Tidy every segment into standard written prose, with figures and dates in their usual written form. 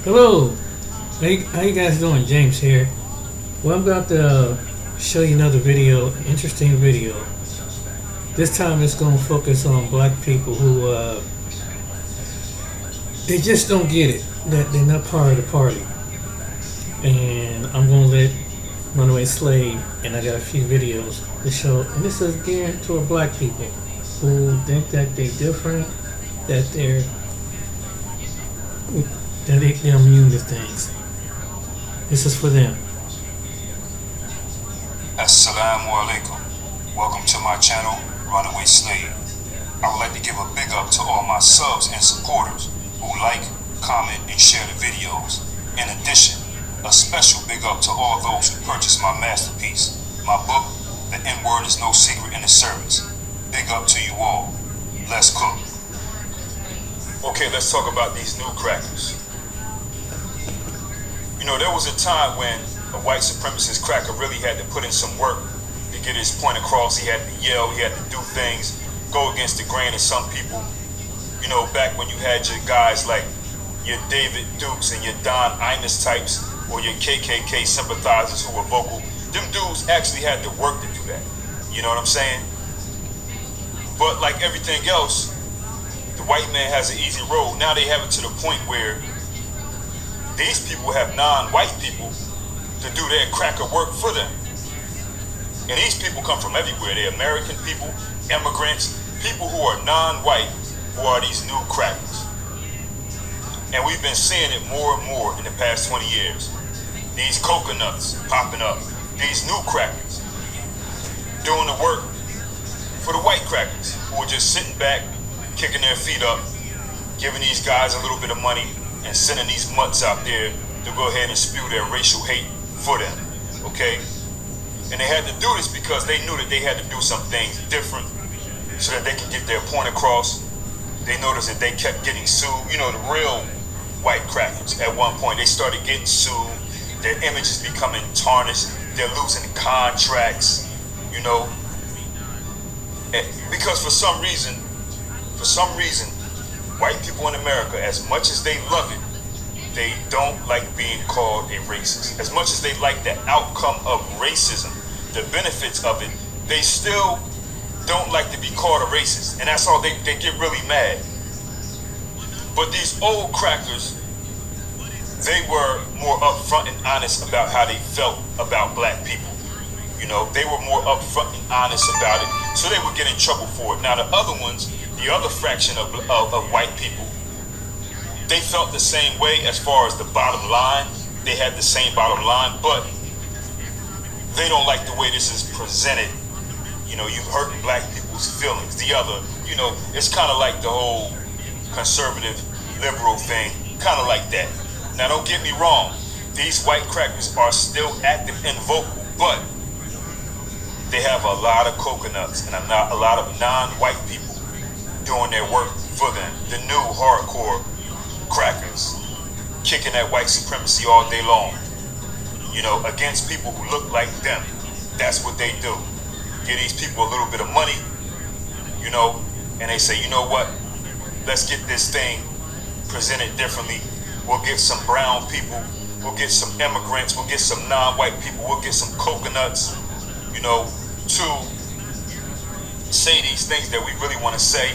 Hello, how you guys doing? James here. Well, I'm about to show you another video, interesting video. This time it's going to focus on black people who they just don't get it that they're not part of the party. And I'm going to let Runaway Slave, and I got a few videos to show. And this is geared toward black people who think that they're different, that they're immune to things. This is for them. Assalamu alaikum. Welcome to my channel, Runaway Slave. I would like to give a big up to all my subs and supporters who like, comment, and share the videos. In addition, a special big up to all those who purchased my masterpiece, my book, The N-Word is No Secret in the Service. Big up to you all. Let's cook. Okay, let's talk about these new crackers. You know, there was a time when a white supremacist cracker really had to put in some work to get his point across. He had to yell, he had to do things, go against the grain of some people. You know, back when you had your guys like your David Dukes and your Don Imus types or your KKK sympathizers who were vocal, them dudes actually had to work to do that. You know what I'm saying? But like everything else, the white man has an easy road. Now they have it to the point where these people have non-white people to do their cracker work for them. And these people come from everywhere. They're American people, immigrants, people who are non-white, who are these new crackers. And we've been seeing it more and more in the past 20 years. These coconuts popping up, these new crackers doing the work for the white crackers who are just sitting back, kicking their feet up, giving these guys a little bit of money and sending these mutts out there to go ahead and spew their racial hate for them, okay? And they had to do this because they knew that they had to do some things different so that they could get their point across. They noticed that they kept getting sued. You know, the real white crackers, at one point, they started getting sued. Their image is becoming tarnished. They're losing contracts, you know? Because for some reason, white people in America, as much as they love it, they don't like being called a racist. As much as they like the outcome of racism, the benefits of it, they still don't like to be called a racist. And that's all they get really mad. But these old crackers, they were more upfront and honest about how they felt about black people. You know, they were more upfront and honest about it, so they would get in trouble for it. Now the other ones, the other fraction of white people, they felt the same way as far as the bottom line. They had the same bottom line, but they don't like the way this is presented. You know, you're hurting black people's feelings. The other, you know, it's kind of like the whole conservative, liberal thing, kind of like that. Now don't get me wrong, these white crackers are still active and vocal, but they have a lot of coconuts and a lot of non-white people doing their work for them. The new hardcore crackers, kicking that white supremacy all day long, you know, against people who look like them. That's what they do. Give these people a little bit of money, you know, and they say, you know what, let's get this thing presented differently. We'll get some brown people, we'll get some immigrants, we'll get some non-white people, we'll get some coconuts, you know, to say these things that we really want to say.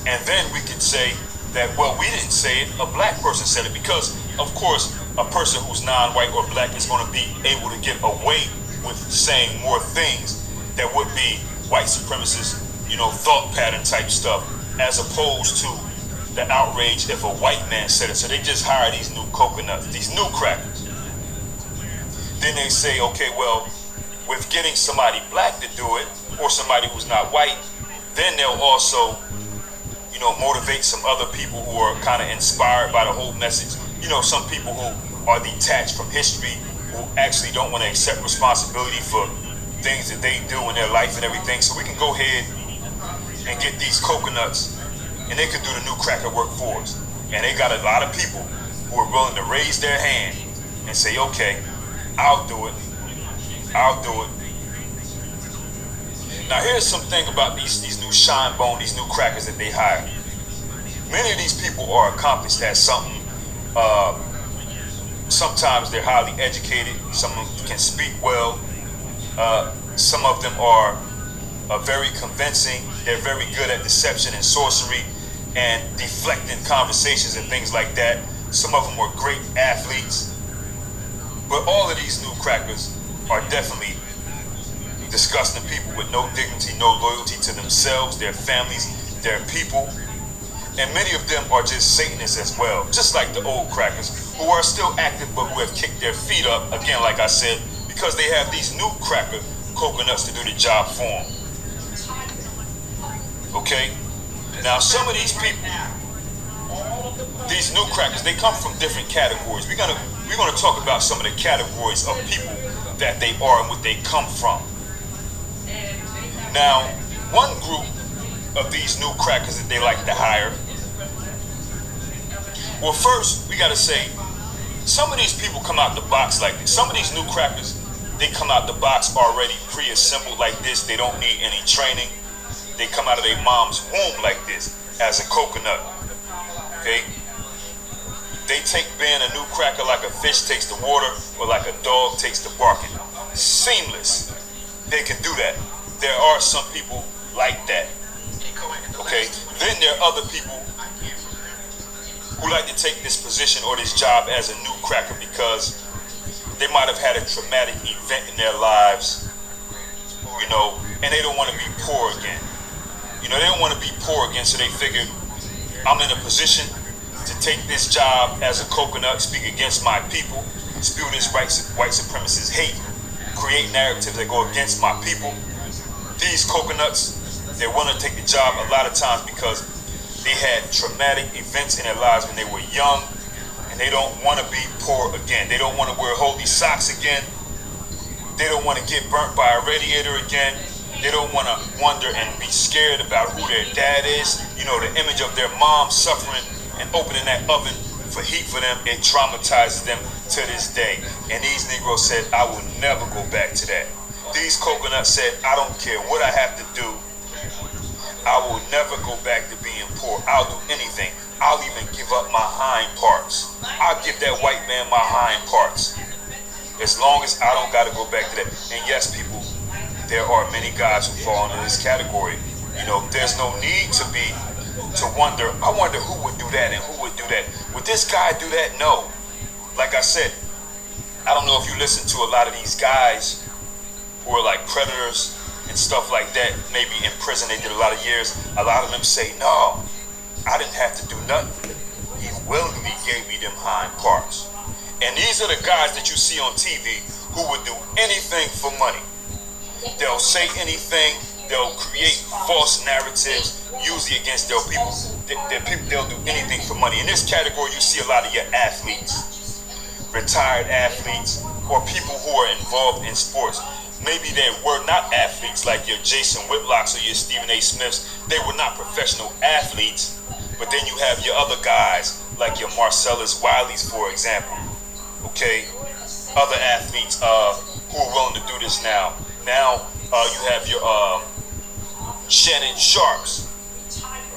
And then we could say that, well, we didn't say it, a black person said it, because, of course, a person who's non-white or black is going to be able to get away with saying more things that would be white supremacist, you know, thought pattern type stuff, as opposed to the outrage if a white man said it. So they just hire these new coconuts, these new crackers. Then they say, okay, well, with getting somebody black to do it, or somebody who's not white, then they'll also, you know, motivate some other people who are kind of inspired by the whole message. You know, some people who are detached from history, who actually don't want to accept responsibility for things that they do in their life and everything. So we can go ahead and get these coconuts, and they could do the new cracker work for us. And they got a lot of people who are willing to raise their hand and say, okay, I'll do it. I'll do it. Now here's something about these new shine bone, these new crackers that they hire. Many of these people are accomplished at something Uh, Sometimes they're highly educated. Some of them can speak well. Some of them are very convincing. They're very good at deception and sorcery and deflecting conversations and things like that. Some of them were great athletes. But all of these new crackers are definitely disgusting people with no dignity, no loyalty to themselves, their families, their people. And many of them are just Satanists as well, just like the old crackers who are still active but who have kicked their feet up, again, like I said, because they have these new cracker coconuts to do the job for them. Okay? Now, some of these people, these new crackers, they come from different categories. We're gonna talk about some of the categories of people that they are and what they come from. Now, one group of these new crackers that they like to hire. Well, first, we gotta say, some of these people come out the box like this. Some of these new crackers, they come out the box already pre-assembled like this. They don't need any training. They come out of their mom's womb like this, as a coconut. Okay? They take being a new cracker like a fish takes the water or like a dog takes the barking. Seamless. They can do that. There are some people like that. Okay? Then there are other people who like to take this position or this job as a new cracker because they might have had a traumatic event in their lives, you know, and they don't want to be poor again. You know, they don't want to be poor again, so they figured, I'm in a position to take this job as a coconut, speak against my people, spew this white supremacist hate, create narratives that go against my people. These coconuts, they want to take the job a lot of times because they had traumatic events in their lives when they were young, and they don't want to be poor again. They don't want to wear holy socks again. They don't want to get burnt by a radiator again. They don't want to wonder and be scared about who their dad is. You know, the image of their mom suffering and opening that oven for heat for them, it traumatizes them to this day. And these Negroes said, I will never go back to that. These coconuts said, I don't care what I have to do. I will never go back to being poor. I'll do anything. I'll even give up my hind parts. I'll give that white man my hind parts. As long as I don't got to go back to that. And yes, people, there are many guys who fall into this category. You know, there's no need to wonder, I wonder who would do that and who would do that. Would this guy do that? No. Like I said, I don't know if you listen to a lot of these guys who are like predators and stuff like that, maybe in prison they did a lot of years. A lot of them say, no, I didn't have to do nothing. He willingly gave me them hind parts. And these are the guys that you see on TV who would do anything for money. They'll say anything. They'll create false narratives, usually against their people. They'll do anything for money. In this category, you see a lot of your athletes, retired athletes, or people who are involved in sports. Maybe they were not athletes like your Jason Whitlocks or your Stephen A. Smiths. They were not professional athletes. But then you have your other guys like your Marcellus Wileys, for example. Okay? Other athletes who are willing to do this now. Now you have your Shannon Sharps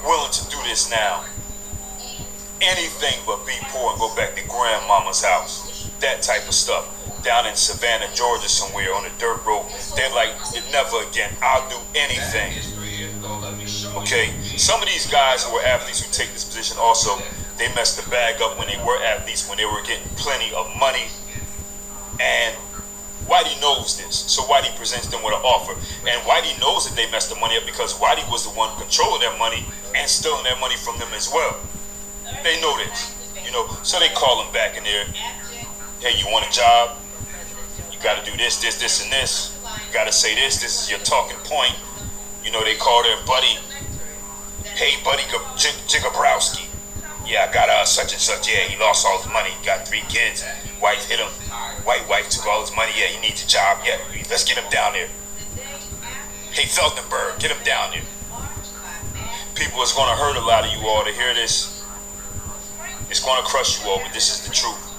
willing to do this now. Anything but be poor and go back to grandmama's house. That type of stuff. Down in Savannah, Georgia somewhere on a dirt road. They're like, never again, I'll do anything. Okay? Some of these guys who are athletes who take this position also, they messed the bag up when they were athletes, when they were getting plenty of money. And Whitey knows this. So Whitey presents them with an offer. And Whitey knows that they messed the money up because Whitey was the one controlling their money and stealing their money from them as well. They know this. You know, so they call them back in there. Hey, you want a job? Got to do this, this, this, and this. You got to say this. This is your talking point. You know, they call their buddy, hey, buddy Jigabrowski. Yeah, I got such and such. Yeah, he lost all his money. He got 3 kids. Wife hit him. White wife took all his money. Yeah, he needs a job. Yeah, let's get him down there. Hey, Feltenberg, get him down there. People, it's going to hurt a lot of you all to hear this. It's going to crush you all, but this is the truth.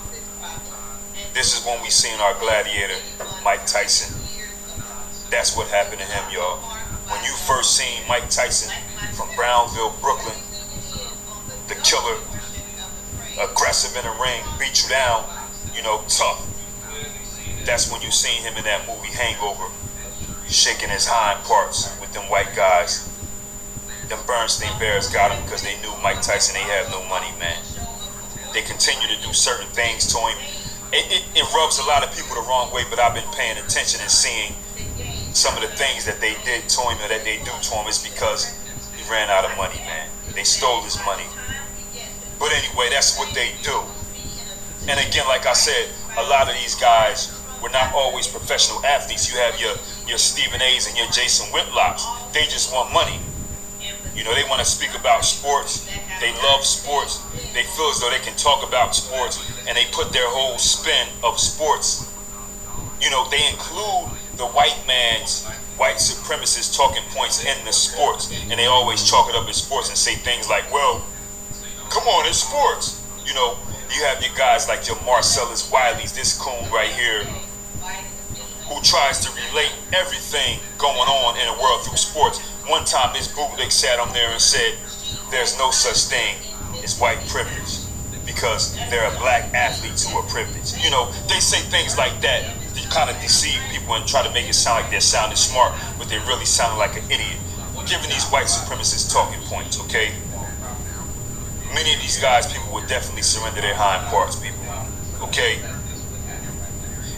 This is when we seen our gladiator, Mike Tyson. That's what happened to him, y'all. When you first seen Mike Tyson from Brownville, Brooklyn, the killer, aggressive in the ring, beat you down, tough. That's when you seen him in that movie Hangover, shaking his hind parts with them white guys. Them Bernstein Bears got him because they knew Mike Tyson ain't have no money, man. They continue to do certain things to him. It rubs a lot of people the wrong way, but I've been paying attention and seeing some of the things that they did to him or that they do to him is because he ran out of money, man. They stole his money. But anyway, that's what they do. And again, like I said, a lot of these guys were not always professional athletes. You have your Stephen A's and your Jason Whitlocks. They just want money. They want to speak about sports. They love sports. They feel as though they can talk about sports, and they put their whole spin of sports. They include the white supremacist talking points in the sports, and they always chalk it up as sports and say things like, well, come on, it's sports. You have your guys like your Marcellus Wiley's, this coon right here, who tries to relate everything going on in the world through sports. One time this bootleg sat on there and said, there's no such thing as white privilege because there are black athletes who are privileged. They say things like that to kind of deceive people and try to make it sound like they're sounding smart, but they're really sounding like an idiot. Giving these white supremacists talking points, okay? Many of these guys, people would definitely surrender their hind parts, people, okay?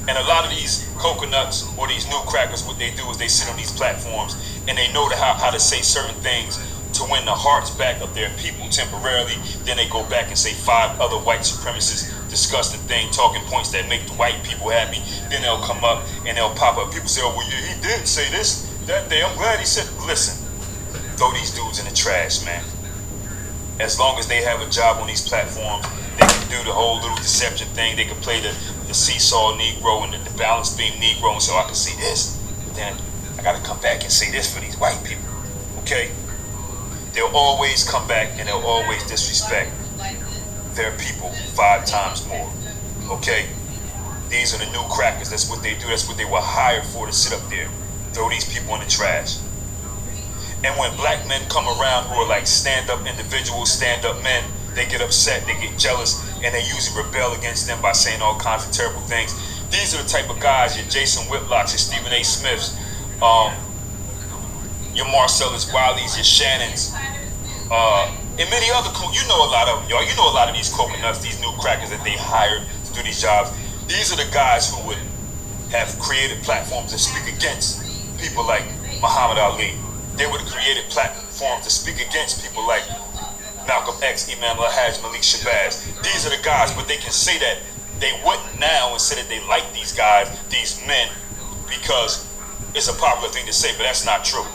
And a lot of these coconuts or these new crackers, what they do is they sit on these platforms and they know how to say certain things to win the hearts back of their people temporarily. Then they go back and say 5 other white supremacists disgusting thing, talking points that make the white people happy. Then they'll come up and they'll pop up. People say, oh, well, yeah, he did say this that day. I'm glad he said, listen, throw these dudes in the trash, man. As long as they have a job on these platforms, they can do the whole little deception thing. They can play the seesaw Negro and the balance beam Negro, and so I can see this. Then I gotta come back and say this for these white people, okay? They'll always come back and they'll always disrespect their people 5 times more, okay? These are the new crackers. That's what they do. That's what they were hired for, to sit up there, throw these people in the trash. And when black men come around who are like stand-up individuals, stand-up men, they get upset, they get jealous, and they usually rebel against them by saying all kinds of terrible things. These are the type of guys, your Jason Whitlocks, your Stephen A. Smiths, your Marcellus Wiley's, your Shannons, and many other, a lot of them, y'all. You know a lot of these coconuts, these new crackers that they hired to do these jobs. These are the guys who would have created platforms to speak against people like Muhammad Ali. They would have created platforms to speak against people like Malcolm X, Imam Al-Hajj, Malik Shabazz. These are the guys, but they can say that they wouldn't now and say that they like these guys, these men, because it's a popular thing to say, but that's not true.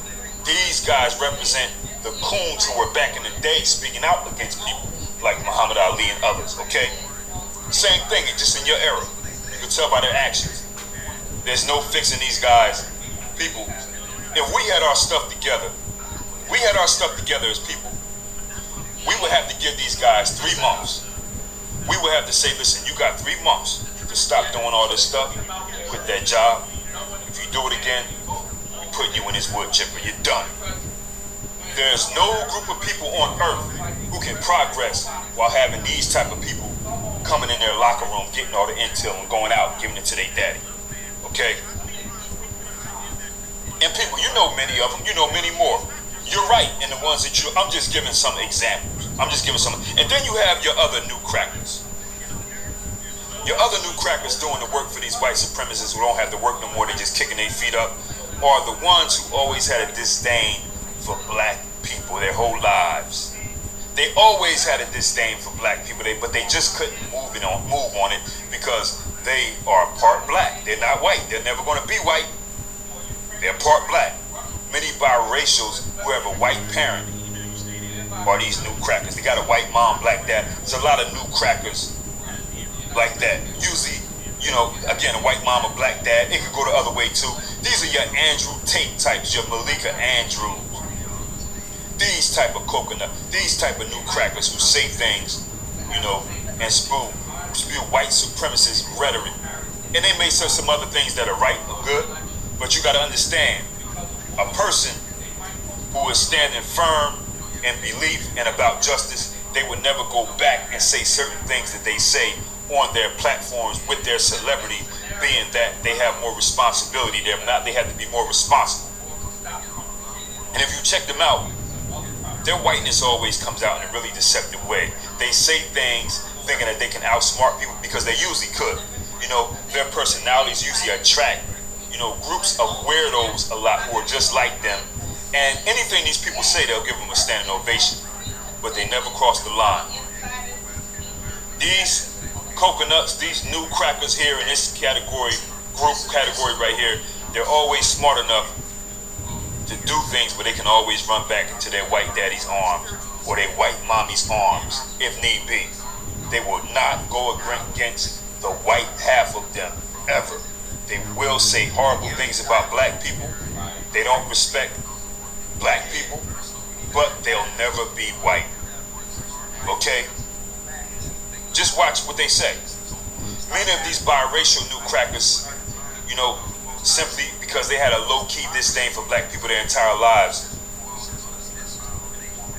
These guys represent the coons who were back in the day speaking out against people like Muhammad Ali and others, okay? Same thing, it's just in your era. You can tell by their actions. There's no fixing these guys. People, if we had our stuff together as people, we would have to give these guys 3 months. We would have to say, listen, you got 3 months to stop doing all this stuff, quit that job. If you do it again, we put you in this wood chipper, you're done. There's no group of people on earth who can progress while having these type of people coming in their locker room, getting all the intel and going out and giving it to their daddy, okay? And people, you know many of them, you know many more. You're right in the ones that I'm just giving some examples. And then you have your other new crackers. Your other new crackers doing the work for these white supremacists who don't have to work no more, they're just kicking their feet up, are the ones who always had a disdain for black people their whole lives. They always had a disdain for black people, but they just couldn't move on it because they are part black. They're not white. They're never going to be white. They're part black. Many biracials who have a white parent are these new crackers. They got a white mom, black dad. There's a lot of new crackers like that. Usually, again, a white mom, a black dad. It could go the other way too. These are your Andrew Tate types, your Malika Andrews. These type of coconut, these type of new crackers who say things, and spew white supremacist rhetoric. And they may say some other things that are right or good, but you got to understand, a person who is standing firm in belief and about justice they would never go back and say certain things that they say on their platforms with their celebrity, being that they have more responsibility. They have to be more responsible. And if you check them out, their whiteness always comes out in a really deceptive way. They say things thinking that they can outsmart people because they usually could. You know, their personalities usually attract, you know, groups of weirdos a lot who are just like them. And anything these people say, they'll give them a standing ovation. But they never cross the line. These coconuts, these new crackers here in this category right here, they're always smart enough to do things, but they can always run back into their white daddy's arms or their white mommy's arms if need be. They will not go against the white half of them ever. They will say horrible things about black people. They don't respect black people, but they'll never be white. Okay? Just watch what they say. Many of these biracial new crackers, you know, simply because they had a low-key disdain for black people their entire lives,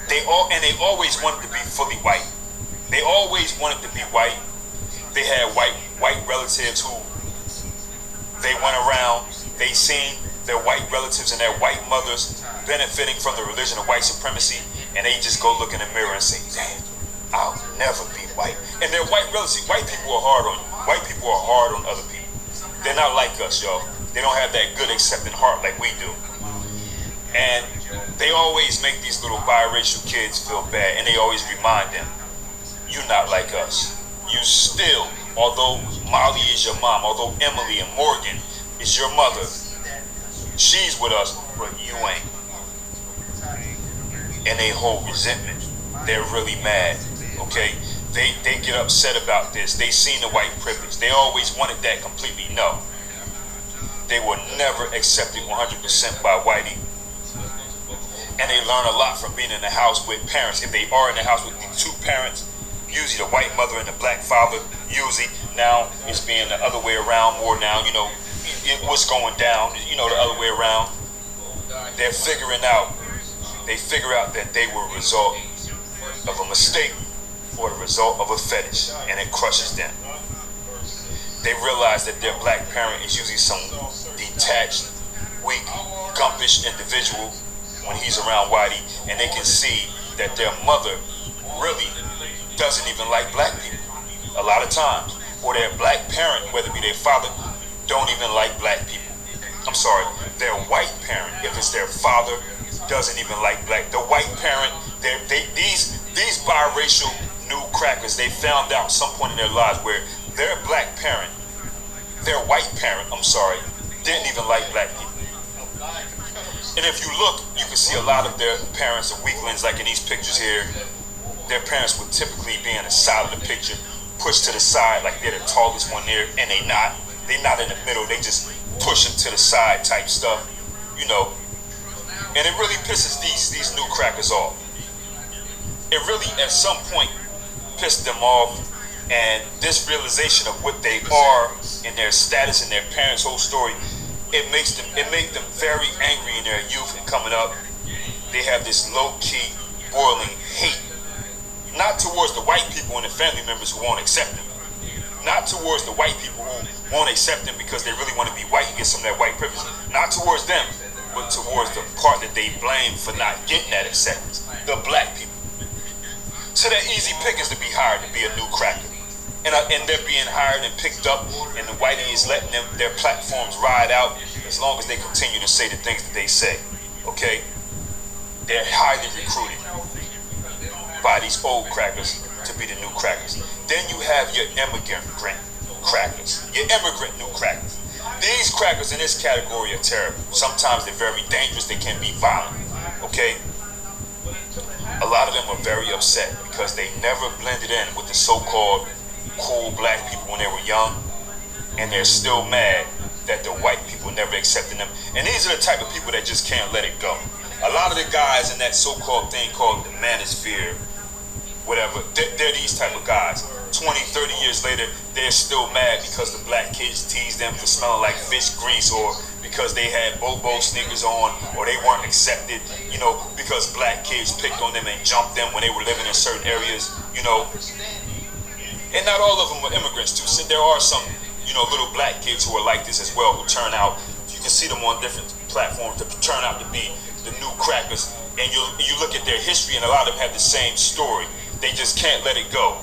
they always wanted to be fully white. They always wanted to be white. They had white relatives who they went around, they seen their white relatives and their white mothers benefiting from the religion of white supremacy, and they just go look in the mirror and say, damn, I'll never be white. And their white relatives, white people are hard on you. White people are hard on other people. They're not like us, y'all. They don't have that good accepting heart like we do. And they always make these little biracial kids feel bad, and they always remind them, you're not like us. You still, although Molly is your mom, although Emily and Morgan is your mother, she's with us, but you ain't. And they hold resentment. They're really mad, okay? They get upset about this. They seen the white privilege. They always wanted that completely. No. They were never accepted 100% by whitey. And they learn a lot from being in the house with parents. If they are in the house with the two parents, usually the white mother and the black father, usually now it's being the other way around more now, you know, what's going down, you know, the other way around. They figure out that they were a result of a mistake or the result of a fetish, and it crushes them. They realize that their black parent is usually some detached, weak, gumpish individual when he's around whitey, and they can see that their mother really doesn't even like black people a lot of times, or their black parent, whether it be their father, don't even like black people. I'm sorry, their white parent, if it's their father, doesn't even like black. The white parent, these biracial new crackers, they found out some point in their lives where their black parent, their white parent, didn't even like black people. And if you look, you can see a lot of their parents are weaklings, like in these pictures here. Their parents would typically be in the side of the picture, pushed to the side like they're the tallest one there, and they're not in the middle, they just push them to the side type stuff, you know. And it really pisses these new crackers off. It really, at some point, pissed them off, and this realization of what they are and their status and their parents' whole story, it made them very angry in their youth and coming up. They have this low-key, boiling hate, not towards the white people and the family members who won't accept them, not towards the white people who won't accept them because they really want to be white and get some of that white privilege, not towards them, but towards the part that they blame for not getting that acceptance, the black people. So they're easy pickings to be hired to be a new cracker. And they're being hired and picked up, and the whitey is letting their platforms ride out as long as they continue to say the things that they say, okay? They're highly recruited by these old crackers to be the new crackers. Then you have your immigrant crackers, your immigrant new crackers. These crackers in this category are terrible. Sometimes they're very dangerous, they can be violent, okay? A lot of them are very upset because they never blended in with the so-called cool black people when they were young, and they're still mad that the white people never accepted them. And these are the type of people that just can't let it go. A lot of the guys in that so-called thing called the manosphere, whatever, they're these type of guys. 20, 30 years later, they're still mad because the black kids tease them for smelling like fish grease, or because they had Bobo sneakers on, or they weren't accepted, because black kids picked on them and jumped them when they were living in certain areas, And not all of them were immigrants too. So there are some, little black kids who are like this as well, who turn out, you can see them on different platforms, to turn out to be the new crackers. And you look at their history, and a lot of them have the same story. They just can't let it go.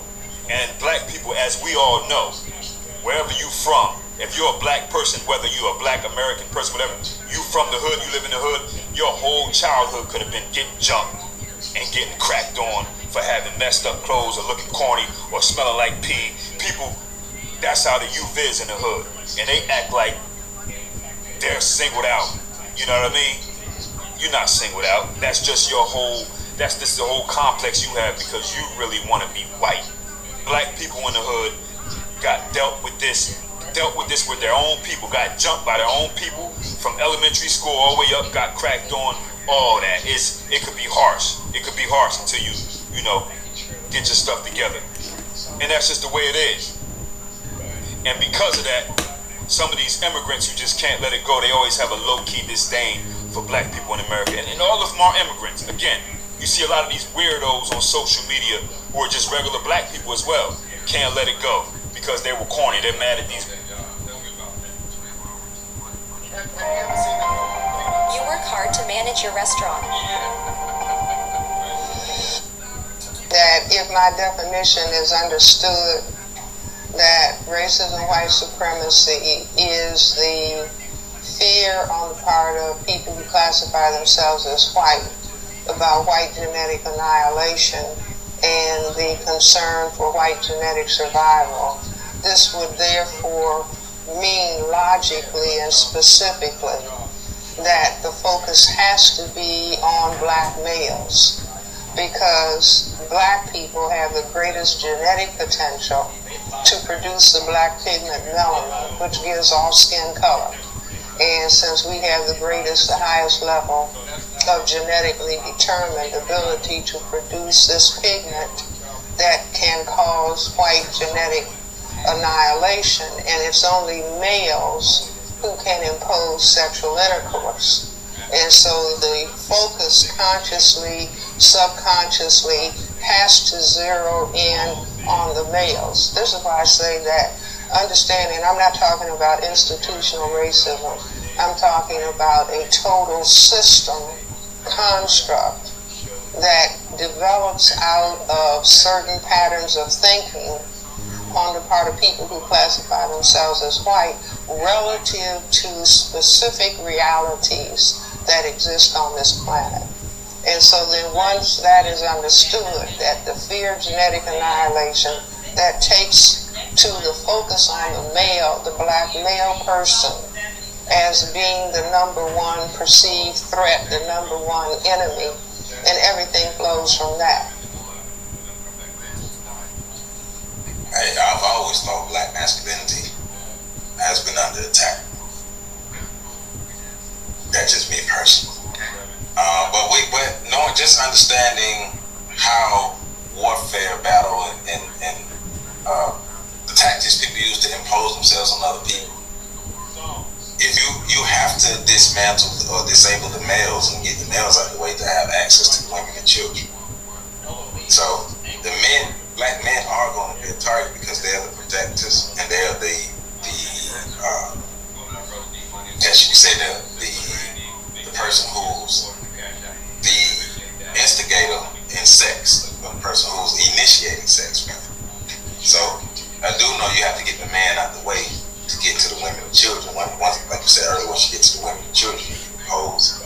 And black people, as we all know, wherever you from, if you're a black person, whether you're a black American person, whatever, you from the hood, you live in the hood, your whole childhood could have been getting jumped and getting cracked on for having messed up clothes or looking corny or smelling like pee. People, that's how the youth is in the hood. And they act like they're singled out. You know what I mean? You're not singled out. That's just the whole complex you have because you really want to be white. Black people in the hood got dealt with this with their own people, got jumped by their own people from elementary school all the way up, got cracked on, all that. It could be harsh. It could be harsh until you get your stuff together. And that's just the way it is. And because of that, some of these immigrants who just can't let it go, they always have a low-key disdain for black people in America. And all of them are immigrants. Again, you see a lot of these weirdos on social media who are just regular black people as well. Can't let it go because they were corny. They're mad at these. You work hard to manage your restaurant. That if my definition is understood, that racism, white supremacy is the fear on the part of people who classify themselves as white about white genetic annihilation and the concern for white genetic survival. This would therefore mean logically and specifically that the focus has to be on black males because black people have the greatest genetic potential to produce the black pigment melanin, which gives off skin color. And since we have the highest level of genetically determined ability to produce this pigment that can cause white genetic annihilation, and it's only males who can impose sexual intercourse. And so the focus consciously, subconsciously has to zero in on the males. This is why I say that understanding, I'm not talking about institutional racism, I'm talking about a total system construct that develops out of certain patterns of thinking on the part of people who classify themselves as white relative to specific realities that exist on this planet. And so then once that is understood, that the fear of genetic annihilation, that takes to the focus on the male, the black male person, as being the number one perceived threat, the number one enemy, and everything flows from that. I've always thought black masculinity has been under attack. That's just me personally. But knowing, just understanding how warfare, battle, and the tactics people use to impose themselves on other people. If you have to dismantle or disable the males and get the males out of the way to have access to women and children. So the men, black men, are going to be a target because they're the protectors and they're the as you say, the person who's the instigator in sex, the person who's initiating sex. So I do know you have to get the man out the way to get to the women and children. Once, like you said earlier, once you get to the women and children, you can pose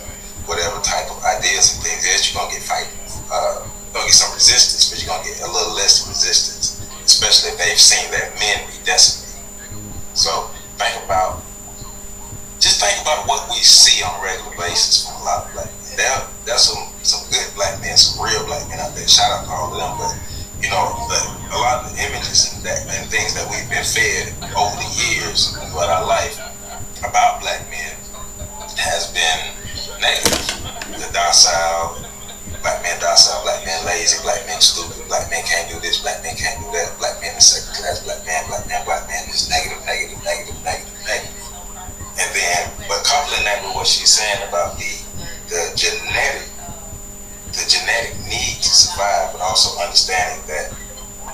whatever type of ideas and things is, you're gonna get fighting. You're gonna get some resistance, but you're gonna get a little less resistance, especially if they've seen their men be decimated. So think about what we see on a regular basis from a lot of black men. There's some good black men, some real black men out there. Shout out to all of them, but a lot of the images and things that we've been fed over the years throughout our life about black men has been negative. The docile, black man lazy, black man stupid, black man can't do this, black man can't do that, black man is second class, black man is negative. And then, but a couple also understanding that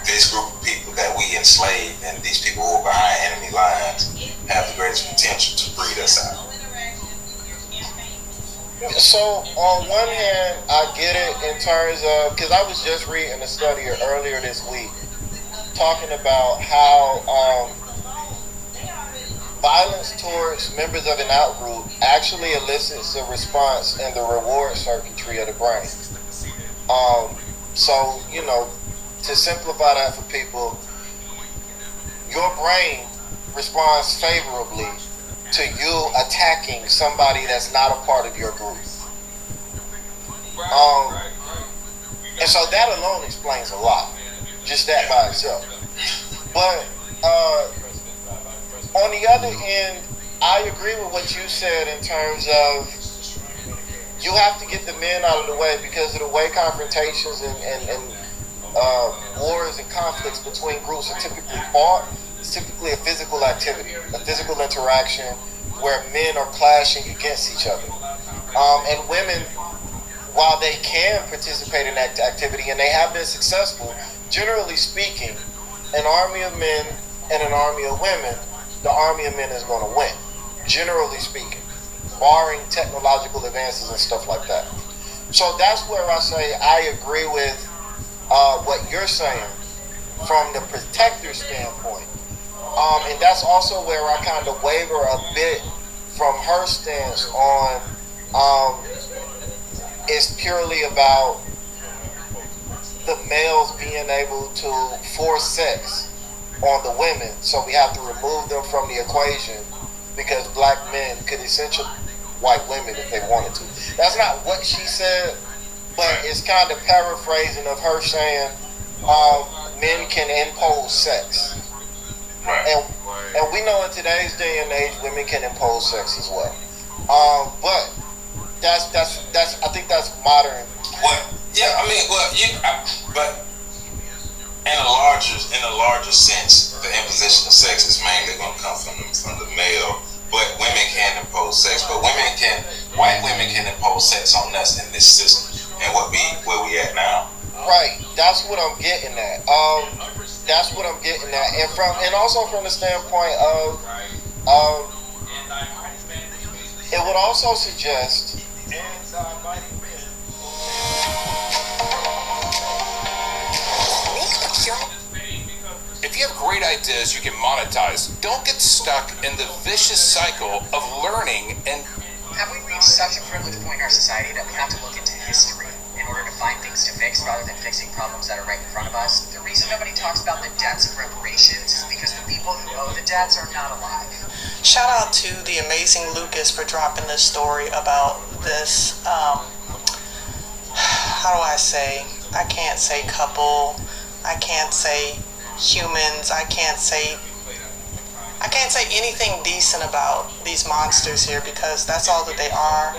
this group of people that we enslave and these people who are behind enemy lines have the greatest potential to breed us out. So on one hand, I get it in terms of, because I was just reading a study earlier this week talking about how violence towards members of an outgroup actually elicits a response in the reward circuitry of the brain. So, you know, to simplify that for people, your brain responds favorably to you attacking somebody that's not a part of your group. And so that alone explains a lot, just that by itself. But on the other end, I agree with what you said in terms of you have to get the men out of the way because of the way confrontations and wars and conflicts between groups are typically fought. It's typically a physical activity, a physical interaction where men are clashing against each other. And women, while they can participate in that activity and they have been successful, generally speaking, an army of men and an army of women, the army of men is going to win, generally speaking, barring technological advances and stuff like that. So that's where I say I agree with what you're saying from the protector standpoint. And that's also where I kind of waver a bit from her stance on it's purely about the males being able to force sex on the women, so we have to remove them from the equation because black men could essentially white women if they wanted to. That's not what she said, but it's kind of paraphrasing of her saying men can impose sex. And we know in today's day and age women can impose sex as well. But that's I think that's modern. Well, yeah, I mean, but in a larger sense, the imposition of sex is mainly going to come from the male. But women can impose sex. But white women can impose sex on us in this system. And where we at now. Right. That's what I'm getting at. And also from the standpoint of it would also suggest if you have great ideas you can monetize, don't get stuck in the vicious cycle of learning and... Have we reached such a privileged point in our society that we have to look into history in order to find things to fix rather than fixing problems that are right in front of us? The reason nobody talks about the debts of reparations is because the people who owe the debts are not alive. Shout out to the amazing Lucas for dropping this story about this, how do I say? I can't say couple, I can't say humans, I can't say anything decent about these monsters here because that's all that they are.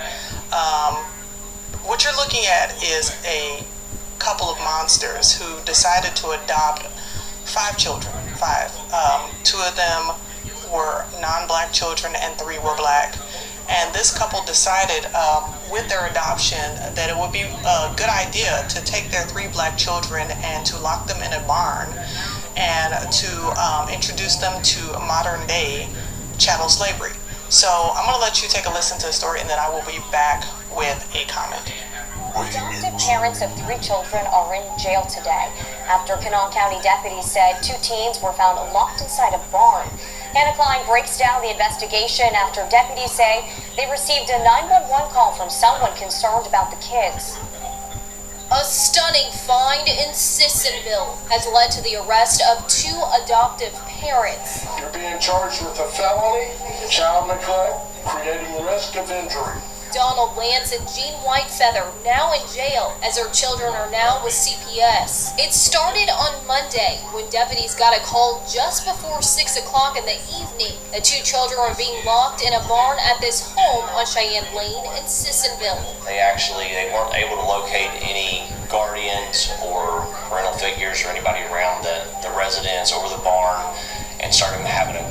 What you're looking at is a couple of monsters who decided to adopt 5 children. 5. 2 of them were non-black children and 3 were black. And this couple decided with their adoption that it would be a good idea to take their 3 black children and to lock them in a barn and to introduce them to modern day chattel slavery. So I'm going to let you take a listen to the story and then I will be back with a comment. Adoptive parents of 3 children are in jail today after Kanawha County deputies said 2 teens were found locked inside a barn. Hannah Klein breaks down the investigation after deputies say they received a 911 call from someone concerned about the kids. A stunning find in Sissonville has led to the arrest of 2 adoptive parents. You're being charged with a felony, child neglect, creating risk of injury. Donald Lance and Jean Whitefeather now in jail as their children are now with CPS. It started on Monday when deputies got a call just before 6 o'clock in the evening. The 2 children are being locked in a barn at this home on Cheyenne Lane in Sissonville. They weren't able to locate any guardians or parental figures or anybody around the residence or the barn and started having a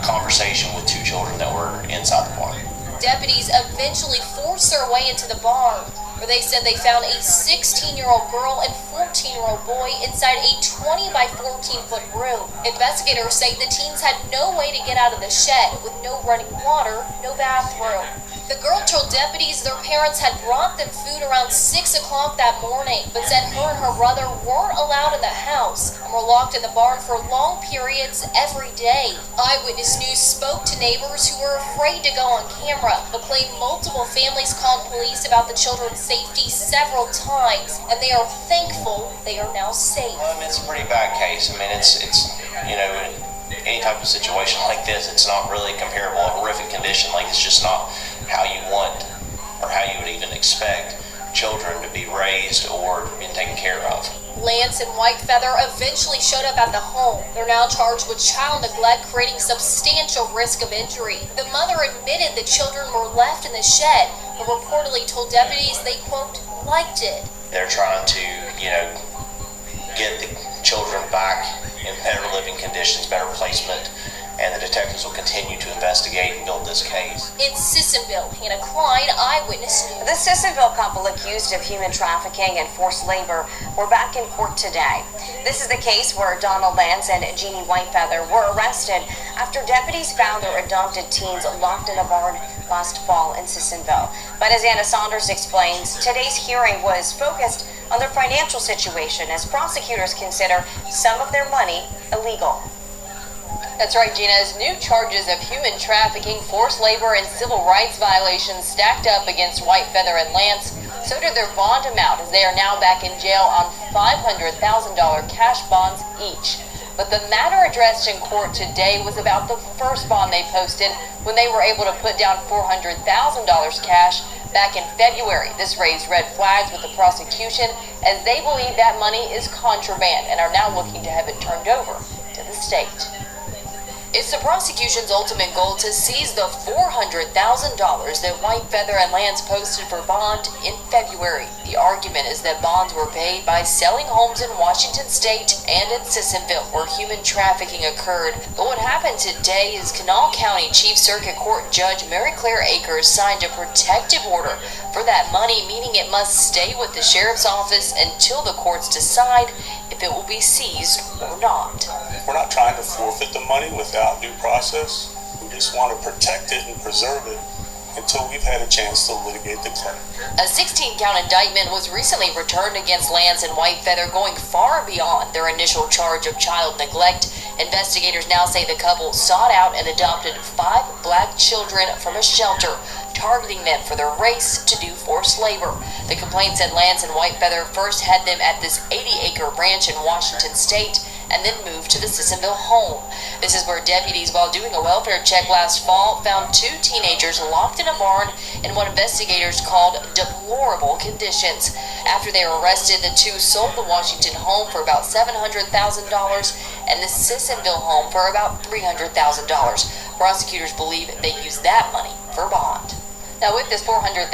conversation with 2 children that were inside the barn. Deputies eventually forced their way into the barn. where they said they found a 16-year-old girl and 14-year-old boy inside a 20 by 14-foot room. Investigators say the teens had no way to get out of the shed, with no running water, no bathroom. The girl told deputies their parents had brought them food around 6 o'clock that morning, but said her and her brother weren't allowed in the house and were locked in the barn for long periods every day. Eyewitness News spoke to neighbors who were afraid to go on camera, but claimed multiple families called police about the children's safety several times, and they are thankful they are now safe. It's a pretty bad case. I mean, it's you know, in any type of situation like this, it's not really comparable. A horrific condition like it's just not how you want or how you would even expect children to be raised or being taken care of. Lance and Whitefeather eventually showed up at the home. They're now charged with child neglect, creating substantial risk of injury. The mother admitted the children were left in the shed, but reportedly told deputies they, quote, liked it. They're trying to, get the children back in better living conditions, better placement, and the detectives will continue to investigate and build this case. In Sissonville, Hannah Klein, Eyewitness News. The Sissonville couple accused of human trafficking and forced labor were back in court today. This is the case where Donald Lance and Jeannie Whitefeather were arrested after deputies found their adopted teens locked in a barn last fall in Sissonville. But as Anna Saunders explains, today's hearing was focused on their financial situation as prosecutors consider some of their money illegal. That's right, Gina. As new charges of human trafficking, forced labor, and civil rights violations stacked up against Whitefeather and Lance, so did their bond amount, as they are now back in jail on $500,000 cash bonds each. But the matter addressed in court today was about the first bond they posted when they were able to put down $400,000 cash back in February. This raised red flags with the prosecution, as they believe that money is contraband and are now looking to have it turned over to the state. It's the prosecution's ultimate goal to seize the $400,000 that Whitefeather and Lance posted for bond in February. The argument is that bonds were paid by selling homes in Washington State and in Sissonville, where human trafficking occurred. But what happened today is Kanawha County Chief Circuit Court Judge Mary Claire Akers signed a protective order for that money, meaning it must stay with the sheriff's office until the courts decide if it will be seized or not. We're not trying to forfeit the money without due process. We just want to protect it and preserve it until we've had a chance to litigate the claim. A 16-count indictment was recently returned against Lance and Whitefeather, going far beyond their initial charge of child neglect. Investigators now say the couple sought out and adopted 5 black children from a shelter, targeting them for their race to do forced labor. The complaint said Lance and Whitefeather first had them at this 80-acre ranch in Washington State, and then moved to the Sissonville home. This is where deputies, while doing a welfare check last fall, found 2 teenagers locked in a barn in what investigators called deplorable conditions. After they were arrested, the 2 sold the Washington home for about $700,000 and the Sissonville home for about $300,000. Prosecutors believe they used that money for bond. Now, with this $400,000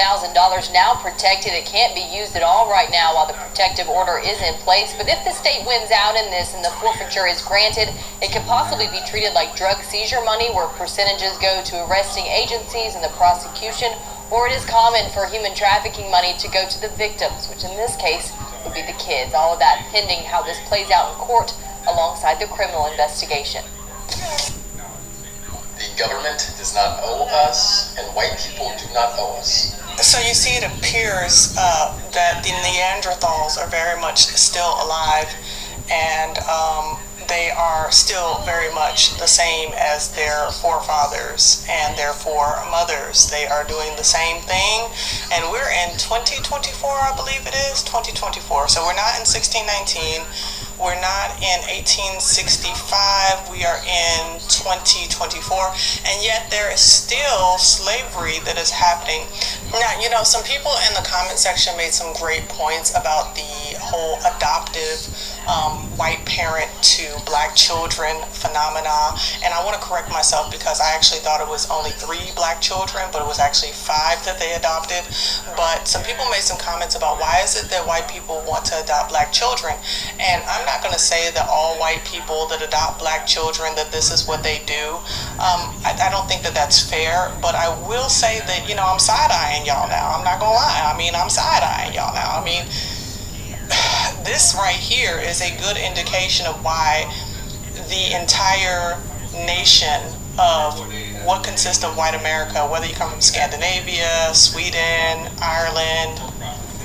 now protected, it can't be used at all right now while the protective order is in place. But if the state wins out in this and the forfeiture is granted, it could possibly be treated like drug seizure money, where percentages go to arresting agencies and the prosecution, or it is common for human trafficking money to go to the victims, which in this case would be the kids. All of that pending how this plays out in court alongside the criminal investigation. The government does not owe us, and white people do not owe us. So you see, it appears that the Neanderthals are very much still alive, and they are still very much the same as their forefathers and their foremothers. They are doing the same thing, and we're in 2024, I believe it is, 2024. So we're not in 1619. We're not in 1865, we are in 2024, and yet there is still slavery that is happening. Now, some people in the comment section made some great points about the whole adoptive white parent to black children phenomena. And I want to correct myself because I actually thought it was only 3 black children, but it was actually 5 that they adopted. But some people made some comments about why is it that white people want to adopt black children. And I'm not going to say that all white people that adopt black children, that this is what they do. I don't think that that's fair, but I will say that, I'm side-eyeing y'all now. I'm not going to lie. I'm side-eyeing y'all now. This right here is a good indication of why the entire nation of what consists of white America, whether you come from Scandinavia, Sweden, Ireland,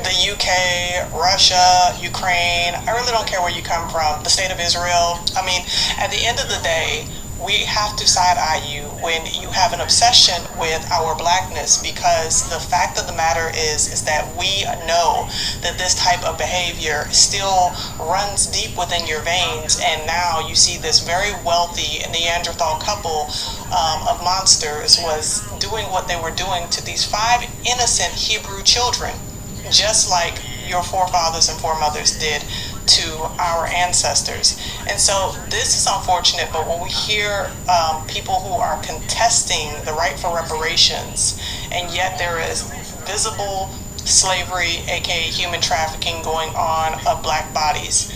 the UK, Russia, Ukraine, I really don't care where you come from, the state of Israel. At the end of the day, we have to side-eye you when you have an obsession with our blackness, because the fact of the matter is that we know that this type of behavior still runs deep within your veins, and now you see this very wealthy Neanderthal couple of monsters was doing what they were doing to these 5 innocent Hebrew children, just like your forefathers and foremothers did to our ancestors. And so this is unfortunate, but when we hear people who are contesting the right for reparations, and yet there is visible slavery, aka human trafficking, going on of black bodies,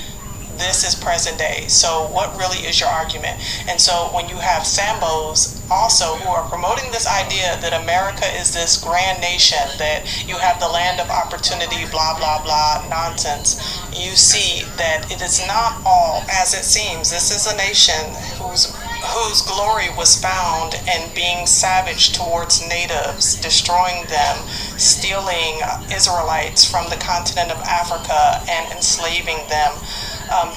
this is present day. So what really is your argument? And so when you have Sambos also who are promoting this idea that America is this grand nation, that you have the land of opportunity, blah, blah, blah, nonsense, you see that it is not all as it seems. This is a nation whose glory was found in being savage towards natives, destroying them, stealing Israelites from the continent of Africa and enslaving them,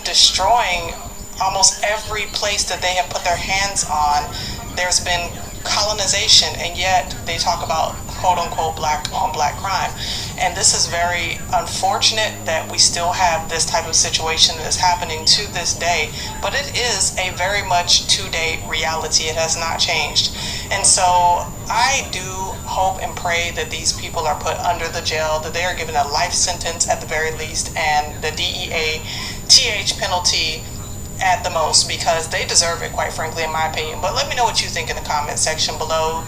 destroying almost every place that they have put their hands on. There's been colonization, and yet they talk about quote-unquote black on black crime. And this is very unfortunate that we still have this type of situation that is happening to this day, but it is a very much to-date reality. It has not changed. And so I do hope and pray that these people are put under the jail, that they are given a life sentence at the very least, and the DEA TH penalty at the most, because they deserve it, quite frankly, in my opinion. But let me know what you think in the comment section below.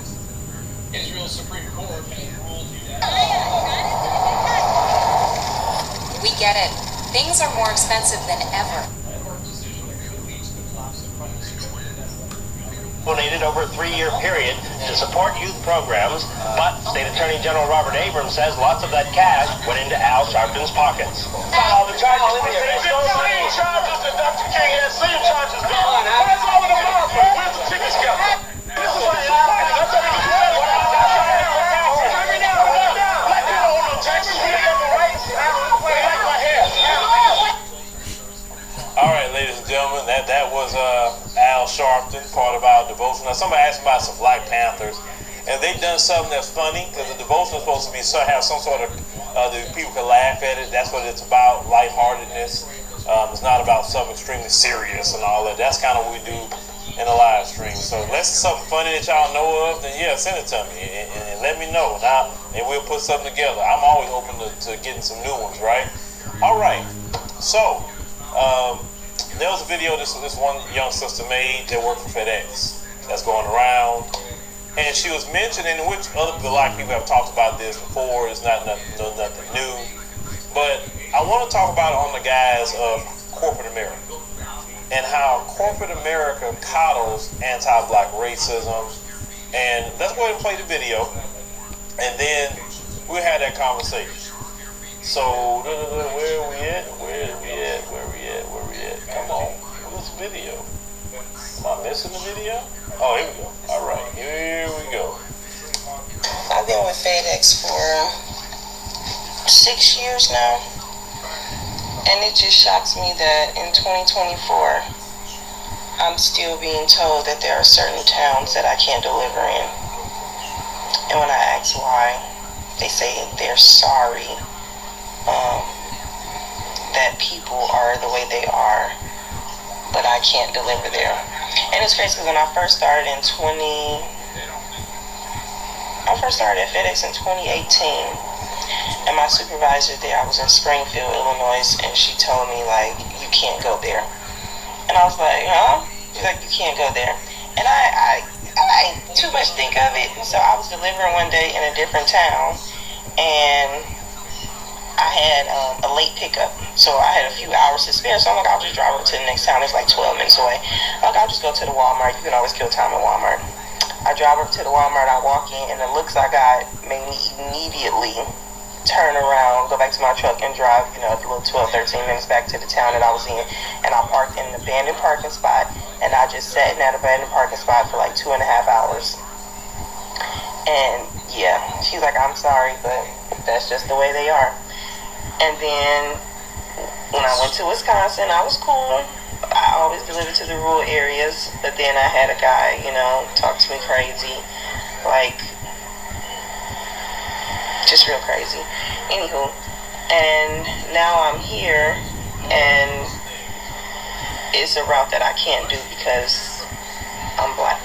Israel's Supreme Court has ruled We get it. Things are more expensive than ever. Donated over a 3-year period to support youth programs, but State Attorney General Robert Abrams says lots of that cash went into Al Sharpton's pockets. all the charges. Same charges that Dr. King has. Same charges. Where's all of the money? Where's the tickets go? This is what All right, ladies and gentlemen, that was Al Sharpton, part of our devotion. Now, somebody asked about some Black Panthers, and they've done something that's funny, because the devotion is supposed to have some sort of that people can laugh at it. That's what it's about, lightheartedness. It's not about something extremely serious and all that. That's kind of what we do in the live stream. So unless it's something funny that y'all know of, then yeah, send it to me and let me know. Now, and we'll put something together. I'm always open to getting some new ones, right? All right. So, there was a video this one young sister made that worked for FedEx that's going around, and she was mentioning, which other black people have talked about this before. It's not nothing new, but I want to talk about it on the guise of corporate America and how corporate America coddles anti-black racism. And let's go ahead and play the video, and then we'll have that conversation. So, where are we at? Come on, where's the video? Am I missing the video? Oh, here we go. All right, here we go. I've been with FedEx for 6 years now, and it just shocks me that in 2024, I'm still being told that there are certain towns that I can't deliver in. And when I ask why, they say they're sorry that people are the way they are, but I can't deliver there. And it's crazy because when I first started at FedEx in 2018, And my supervisor there, I was in Springfield, Illinois, and she told me, like, you can't go there. And I was like, huh? She's like, you can't go there. And I didn't too much think of it. And so I was delivering one day in a different town, and I had a late pickup. So I had a few hours to spare. So I'm like, I'll just drive over to the next town. It's like 12 minutes away. I'm like, I'll just go to the Walmart. You can always kill time at Walmart. I drive over to the Walmart. I walk in, and the looks I got made me immediately turn around, go back to my truck, and drive, a little 12, 13 minutes back to the town that I was in. And I parked in an abandoned parking spot, and I just sat in that abandoned parking spot for like 2.5 hours. And yeah, she's like, I'm sorry, but that's just the way they are. And then when I went to Wisconsin, I was cool. I always delivered to the rural areas, but then I had a guy, talk to me crazy, like, just real crazy. Anywho, and now I'm here, and it's a route that I can't do because I'm black.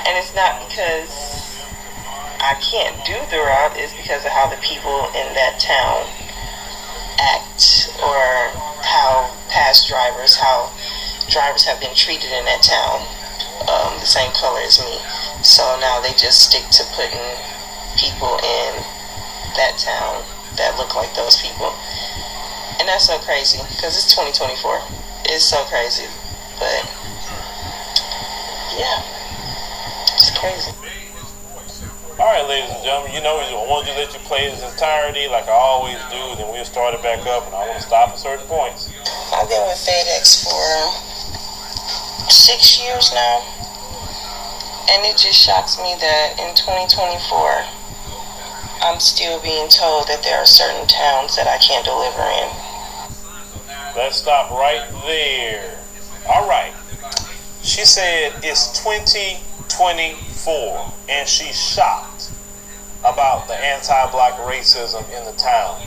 And it's not because I can't do the route, it's because of how the people in that town act, or how how drivers have been treated in that town, the same color as me. So now they just stick to putting people in that town that look like those people. And that's so crazy, because it's 2024. It's so crazy. But yeah, it's crazy. Alright, ladies and gentlemen, I wanted to let you play its entirety like I always do, then we'll start it back up, and I want to stop at certain points. I've been with FedEx for 6 years now, and it just shocks me that in 2024, I'm still being told that there are certain towns that I can't deliver in. Let's stop right there. Alright. She said it's 2024, and she's shocked about the anti-black racism in the town.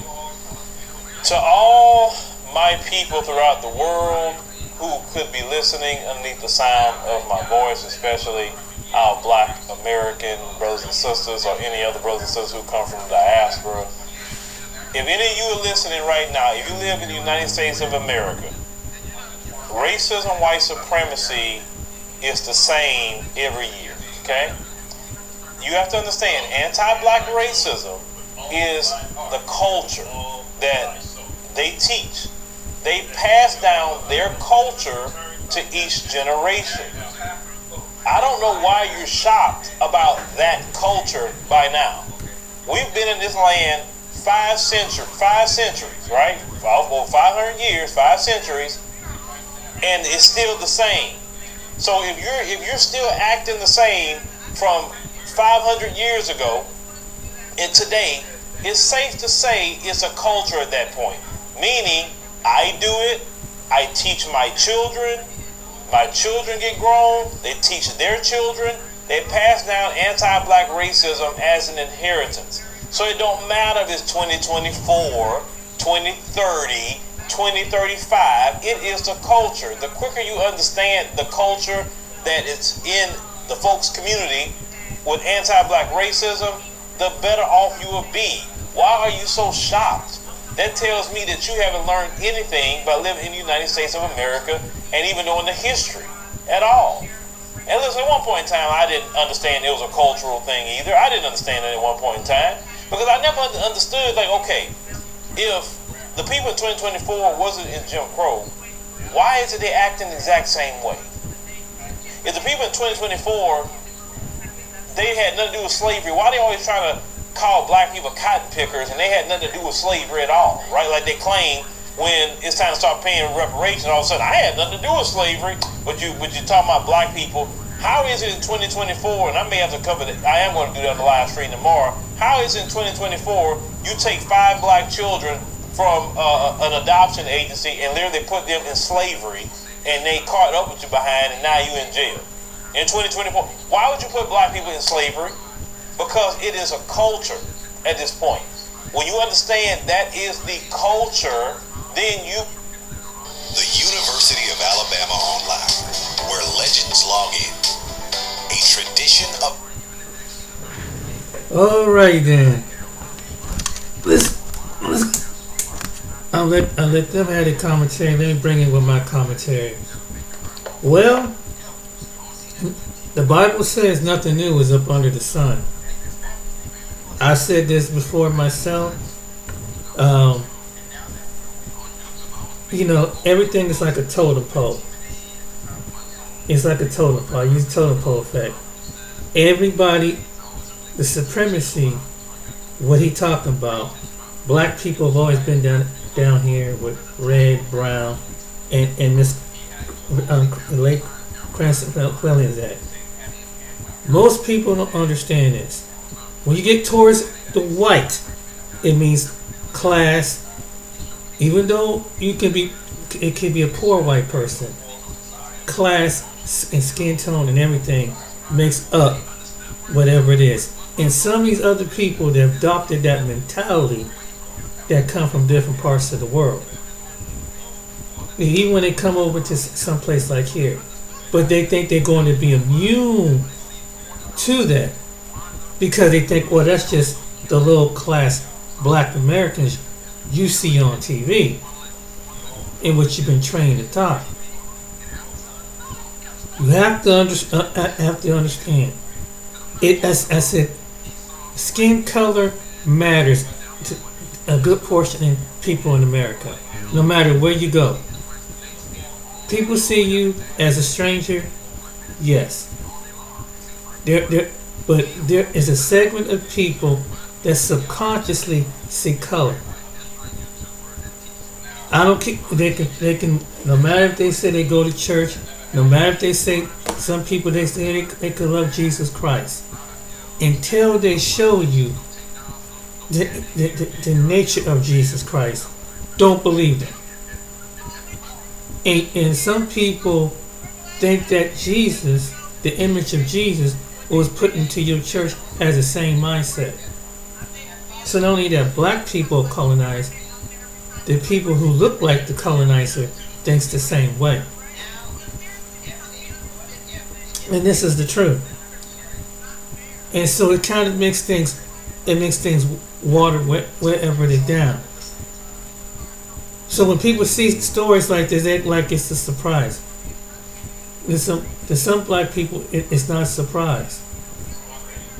To all my people throughout the world who could be listening underneath the sound of my voice, especially our black American brothers and sisters, or any other brothers and sisters who come from the diaspora, if any of you are listening right now, if you live in the United States of America, racism, white supremacy is the same every year, okay? You have to understand, anti-black racism is the culture that they teach. They pass down their culture to each generation. I don't know why you're shocked about that culture by now. We've been in this land 5 centuries, right? Well, 500 years, 5 centuries, and it's still the same. So if you're still acting the same from 500 years ago and today, it's safe to say it's a culture at that point. Meaning, I do it, I teach my children get grown, they teach their children, they pass down anti-black racism as an inheritance. So it don't matter if it's 2024, 2030, 2035, it is the culture. The quicker you understand the culture that it's in the folks' community with anti-black racism, the better off you will be. Why are you so shocked? That tells me that you haven't learned anything by living in the United States of America and even knowing the history at all. And listen, at one point in time, I didn't understand it was a cultural thing either. I didn't understand it at one point in time because I never understood, like, okay, if the people in 2024 wasn't in Jim Crow, why is it they acting the exact same way? If the people in 2024, they had nothing to do with slavery, why are they always trying to call black people cotton pickers and they had nothing to do with slavery at all, right? Like they claim when it's time to start paying reparations, all of a sudden, I had nothing to do with slavery, but you talking about black people. How is it in 2024, and I may have to cover that, I am going to do that on the live stream tomorrow, how is it in 2024 you take 5 black children from an adoption agency and literally put them in slavery and they caught up with you behind and now you in jail? In 2024, why would you put black people in slavery? Because it is a culture at this point. When you understand that is the culture, then you... The University of Alabama Online, where legends log in. A tradition of... Alright then. I'll let them have the commentary. Let me bring in with my commentary. Well, the Bible says nothing new is up under the sun. I said this before myself. Everything is like a totem pole. It's like a totem pole. I use totem pole effect. Everybody, the supremacy, what he talking about, black people have always been down here with red, brown, and this Lake Cranston Act. Most people don't understand this. When you get towards the white, it means class. Even though it can be a poor white person, class and skin tone and everything makes up whatever it is. And some of these other people that have adopted that mentality that come from different parts of the world, even when they come over to some place like here, but they think they're going to be immune to that because they think, well, that's just the low class black Americans you see on TV in which you've been trained to talk. You have to understand. As I said, skin color matters to a good portion of people in America. No matter where you go, people see you as a stranger. Yes, but there is a segment of people that subconsciously see color. I don't care. They can. No matter if they say they go to church. No matter if they say, some people they say they could love Jesus Christ, until they show you the nature of Jesus Christ, don't believe them. And some people think that Jesus, the image of Jesus, was put into your church as the same mindset. So not only that black people are colonized, the people who look like the colonizer thinks the same way. And this is the truth. And so it kind of makes things water wherever they're down. So when people see stories like this, they act like it's a surprise. To some black people, it's not a surprise.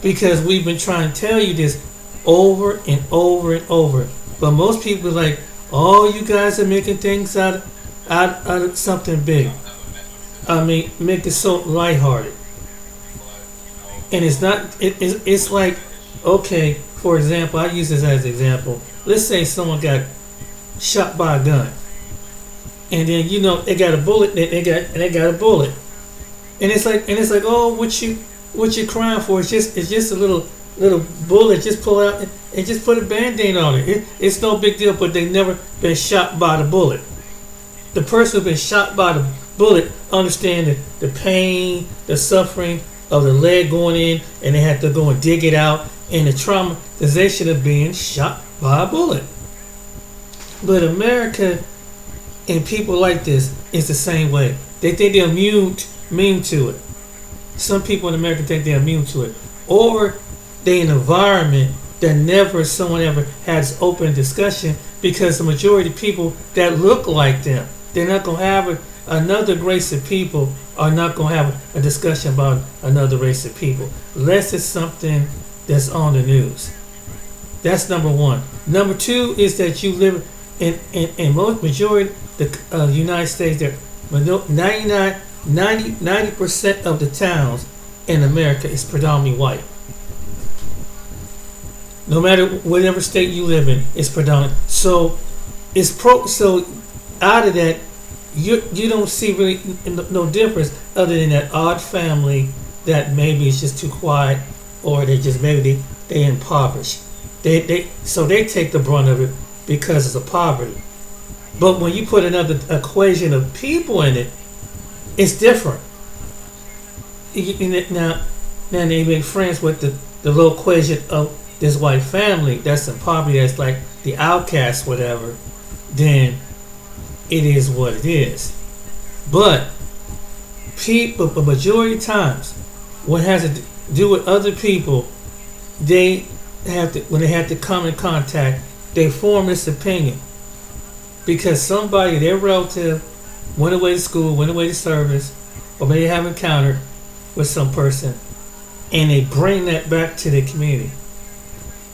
Because we've been trying to tell you this over and over and over. But most people are like, oh, you guys are making things out of something big. I mean, make it so lighthearted. And it's not, it's like, okay, for example, I use this as an example. Let's say someone got shot by a gun. And then, they got a bullet, they got a bullet. And it's like, oh, what you crying for? It's just a little bullet, just pull out and just put a Band-Aid on it. It's no big deal, but they never been shot by the bullet. The person who's been shot by the bullet understand the pain, the suffering of the leg going in, and they have to go and dig it out, and the traumatization of being shot by a bullet. But America and people like this is the same way. They think they're immune to it. Some people in America think they're immune to it, or they in an environment that someone ever has open discussion, because the majority of people that look like them, they're not going to have another race of people are not going to have a discussion about another race of people unless it's something that's on the news. That's number one. Number two is that you live in most majority the United States. There, 90% of the towns in America is predominantly white. No matter whatever state you live in, it's predominant. So so out of that, you don't see really no difference other than that odd family that maybe is just too quiet, or they just maybe they impoverished. So they take the brunt of it because of the poverty. But when you put another equation of people in it, it's different. Now they make friends with the little equation of this white family that's in poverty, that's like the outcast, whatever. Then it is what it is. But people, the majority of times, what has to do with other people, when they have to come in contact they form this opinion because somebody, their relative, went away to school, went away to service, or maybe have encountered with some person, and they bring that back to their community,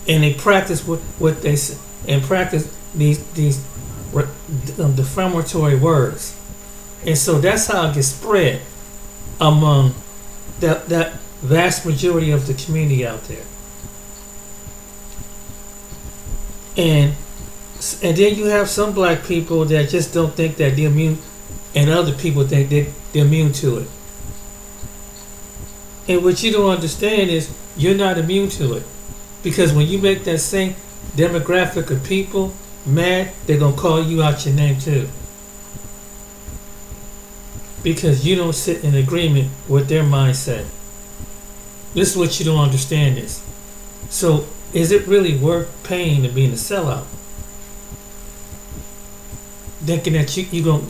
and they practice what they say, and practice these defamatory words, and so that's how it gets spread among that vast majority of the community out there. And then you have some black people that just don't think that they're immune, and other people think they're immune to it. And what you don't understand is you're not immune to it, because when you make that same demographic of people mad, they're gonna call you out your name too, because you don't sit in agreement with their mindset. This is what you don't understand is. So is it really worth paying to be in a sellout? Thinking that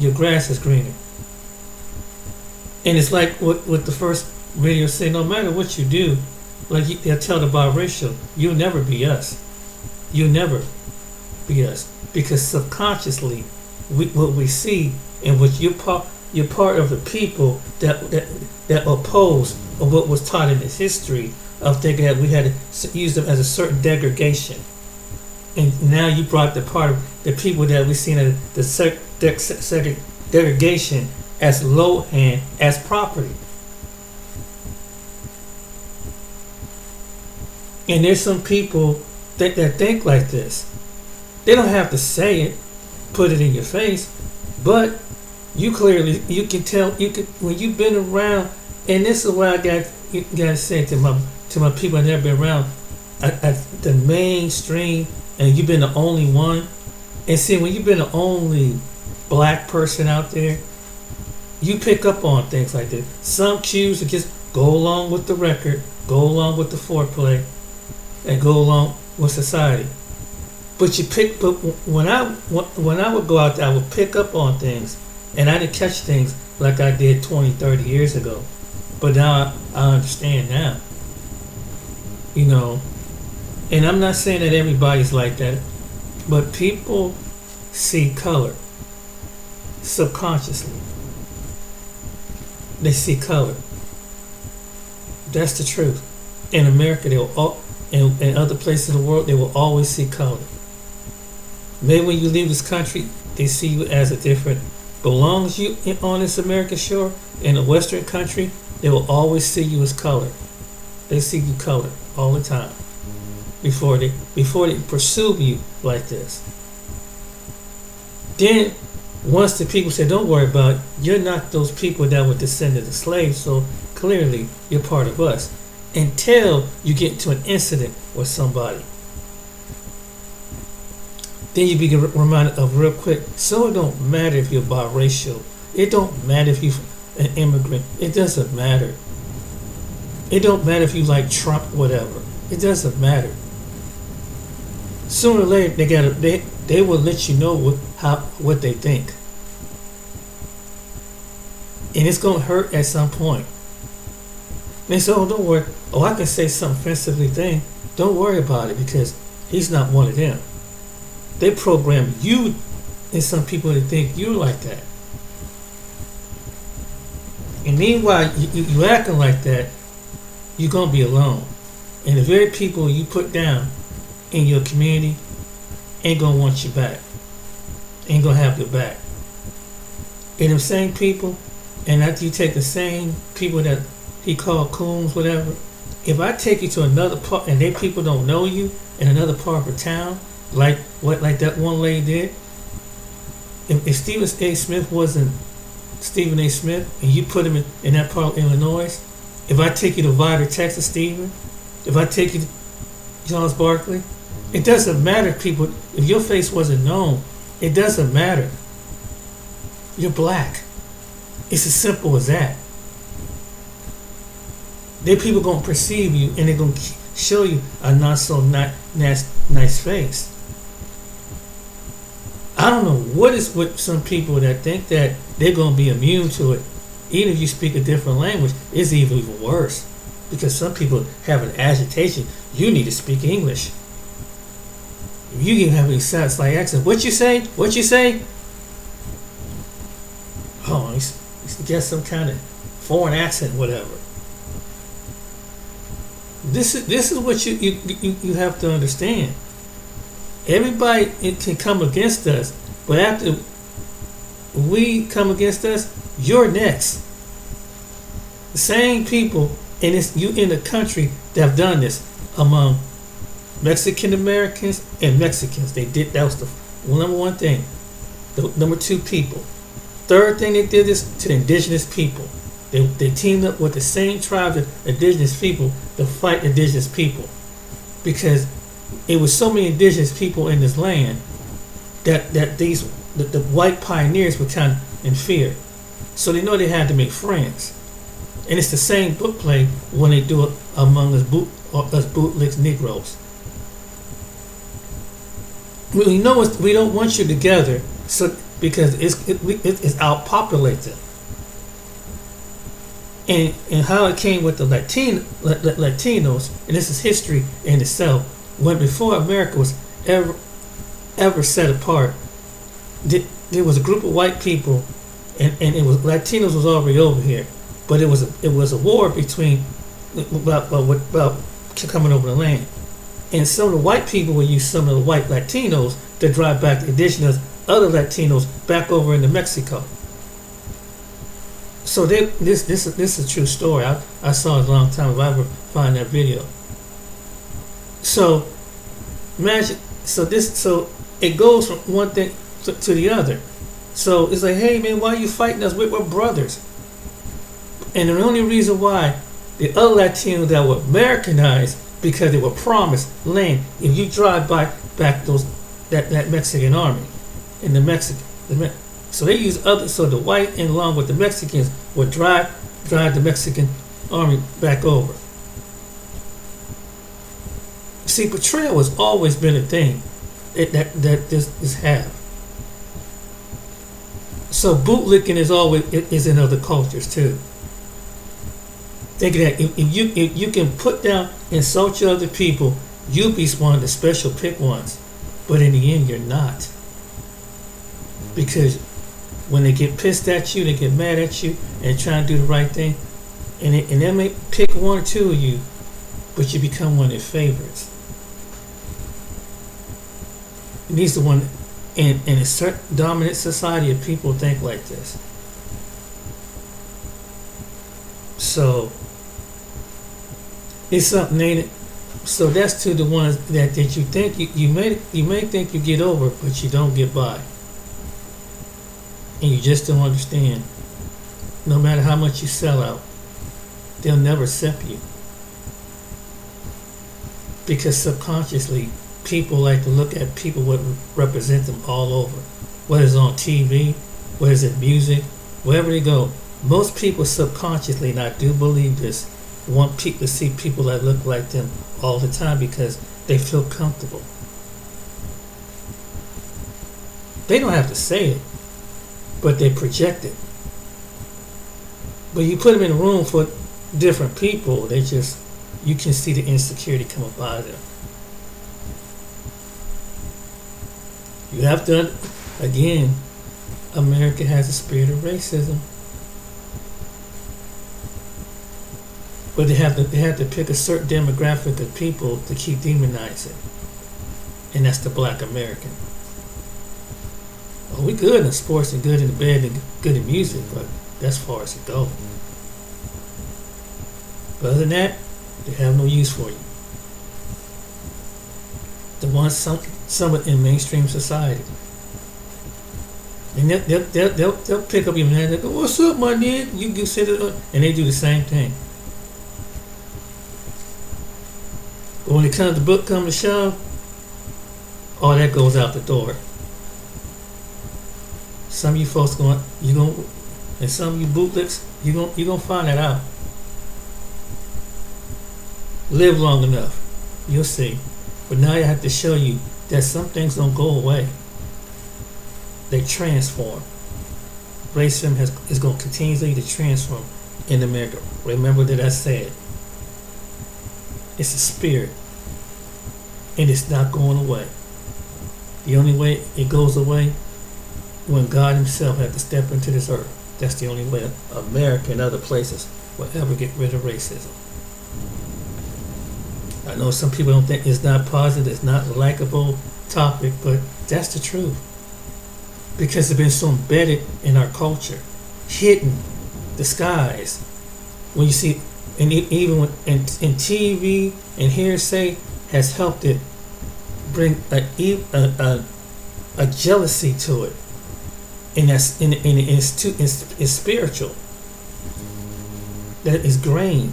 your grass is greener. And it's like what the first video said, no matter what you do, like they'll tell the biracial, you'll never be us. You'll never be us. Because subconsciously, what we see and what you're part of the people that oppose of what was taught in this history of thinking that we had to use them as a certain degradation. And now you brought the part of the people that we seen as the degradation as low hand, as property. And there's some people that think like this. They don't have to say it, put it in your face, but you can tell, when you've been around, and this is what I got to say to my people that never been around, at the mainstream, and you've been the only one. And see, when you've been the only black person out there, you pick up on things like this. Some cues that just go along with the record, go along with the foreplay, and go along with society. But when I would go out there, I would pick up on things, and I didn't catch things like I did 20, 30 years ago. But now I understand now. You know, and I'm not saying that everybody's like that, but people see color subconsciously. They see color. That's the truth. In America, they will in other places of the world, they will always see color. Maybe when you leave this country, they see you as a different. But as long as you on this American shore, in a Western country, they will always see you as color. They see you color all the time before they pursue you like this. Then once the people say, don't worry about it, you're not those people that were descended of slaves, so clearly you're part of us, until you get into an incident with somebody. Then you be reminded of real quick, so it don't matter if you're biracial, it don't matter if you're an immigrant, it doesn't matter. It don't matter if you like Trump, whatever. It doesn't matter. Sooner or later, they will let you know what they think, and it's gonna hurt at some point. They say, "Oh, don't worry. Oh, I can say some offensively thing. Don't worry about it because he's not one of them." They program you and some people that think you're like that, and meanwhile, you acting like that. You're gonna be alone, and the very people you put down in your community ain't gonna want you back, ain't gonna have your back. And them same people, and after you take the same people that he called coons, whatever, if I take you to another part and they people don't know you in another part of the town, like that one lady did, if Stephen A. Smith wasn't Stephen A. Smith and you put him in that part of Illinois, if I take you to Vidor, Texas, Stephen, if I take you to Charles Barkley, it doesn't matter, people. If your face wasn't known, it doesn't matter. You're black. It's as simple as that. They people gonna perceive you and they're gonna show you a not so nice face. I don't know what is with some people that think that they're gonna be immune to it. Even if you speak a different language, it's even worse. Because some people have an agitation. You need to speak English. If you can have any satisfying accent, what you say? What you say? Oh, he's got some kind of foreign accent, whatever. This is what you have to understand. Everybody can come against us, but after we come against us, you're next. The same people in the country that have done this among Mexican Americans and Mexicans. They did that was the number one thing. The number two people. Third thing they did this to the indigenous people. They teamed up with the same tribes of indigenous people to fight indigenous people, because it was so many indigenous people in this land that the white pioneers were kind of in fear. So they know they had to make friends. And it's the same book play when they do it among us bootlegs Negroes. We know we don't want you together, so because it's outpopulated. And how it came with the Latinos, and this is history in itself. When before America was ever set apart, there was a group of white people, and it was Latinos was already over here, but it was a war between about coming over the land, and some of the white people would use some of the white Latinos to drive back the indigenous other Latinos back over into Mexico. So this is a true story. I saw it a long time ago. If I ever find that video. So imagine. So it goes from one thing to the other. So it's like, hey man, why are you fighting us? We're brothers. And the only reason why the other Latinos that were Americanized, because they were promised land. If you drive back that Mexican army and so they use so the white and along with the Mexicans would drive the Mexican army back over. See, betrayal has always been a thing that this have. So bootlicking is in other cultures too. Think that if you can put down, insult your other people, you'll be one of the special pick ones. But in the end, you're not. Because when they get pissed at you, they get mad at you and try to do the right thing, and they may pick one or two of you, but you become one of their favorites. And these are one in a certain dominant society of people think like this. So it's something, ain't it? So that's to the ones that you think you may think you get over, but you don't get by. And you just don't understand. No matter how much you sell out, they'll never accept you. Because subconsciously, people like to look at people what represent them all over. Whether it's on TV, whether it's in music, wherever they go. Most people subconsciously, and I do believe this, want people to see people that look like them all the time because they feel comfortable. They don't have to say it, but they project it. But you put them in a room for different people, you can see the insecurity come up out of them. You have to, again, America has a spirit of racism. But they have to pick a certain demographic of people to keep demonizing. And that's the black American. Well, we good in sports and good in the bed and good in music, but that's as far as it goes. But other than that, they have no use for you. The ones some in mainstream society. And they'll pick up your man and go, "What's up, my nigga?" You sit it up, and they do the same thing. But when it comes to book come to shove, all that goes out the door. Some of you folks and some of you bootlegs, you gonna find that out. Live long enough, you'll see. But now I have to show you that some things don't go away. They transform. Racism is going to continually to transform in America. Remember that I said it's a spirit, and it's not going away. The only way it goes away when God himself had to step into this earth. That's the only way America and other places will ever get rid of racism. I know some people don't think it's not positive, it's not a likable topic, but that's the truth. Because it's been so embedded in our culture, hidden, disguised. When you see, and even when, in TV and hearsay has helped it bring a jealousy to it, and that's it's spiritual. That is grain.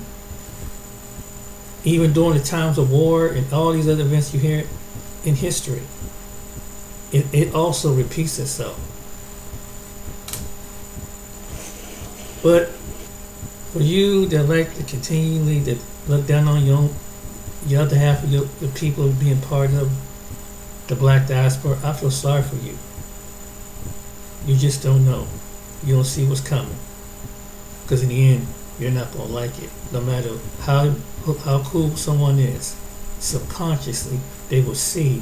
Even during the times of war and all these other events you hear in history, it also repeats itself. But for you that like to continually to look down on your other half of your people being part of the black diaspora, I feel sorry for you. You just don't know. You don't see what's coming. Because in the end, you're not going to like it. No matter how cool someone is, subconsciously, they will see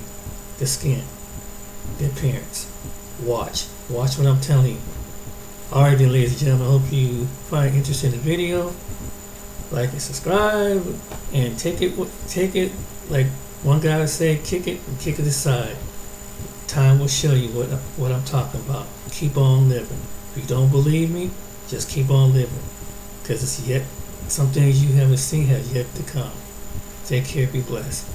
the skin. Their parents. Watch what I'm telling you. Alright then, ladies and gentlemen, I hope you find interest in the video. Like and subscribe, and take it like one guy would say, kick it and kick it aside. Time will show you what I'm talking about. Keep on living. If you don't believe me, just keep on living. Because it's yet, some things you haven't seen have yet to come. Take care, be blessed.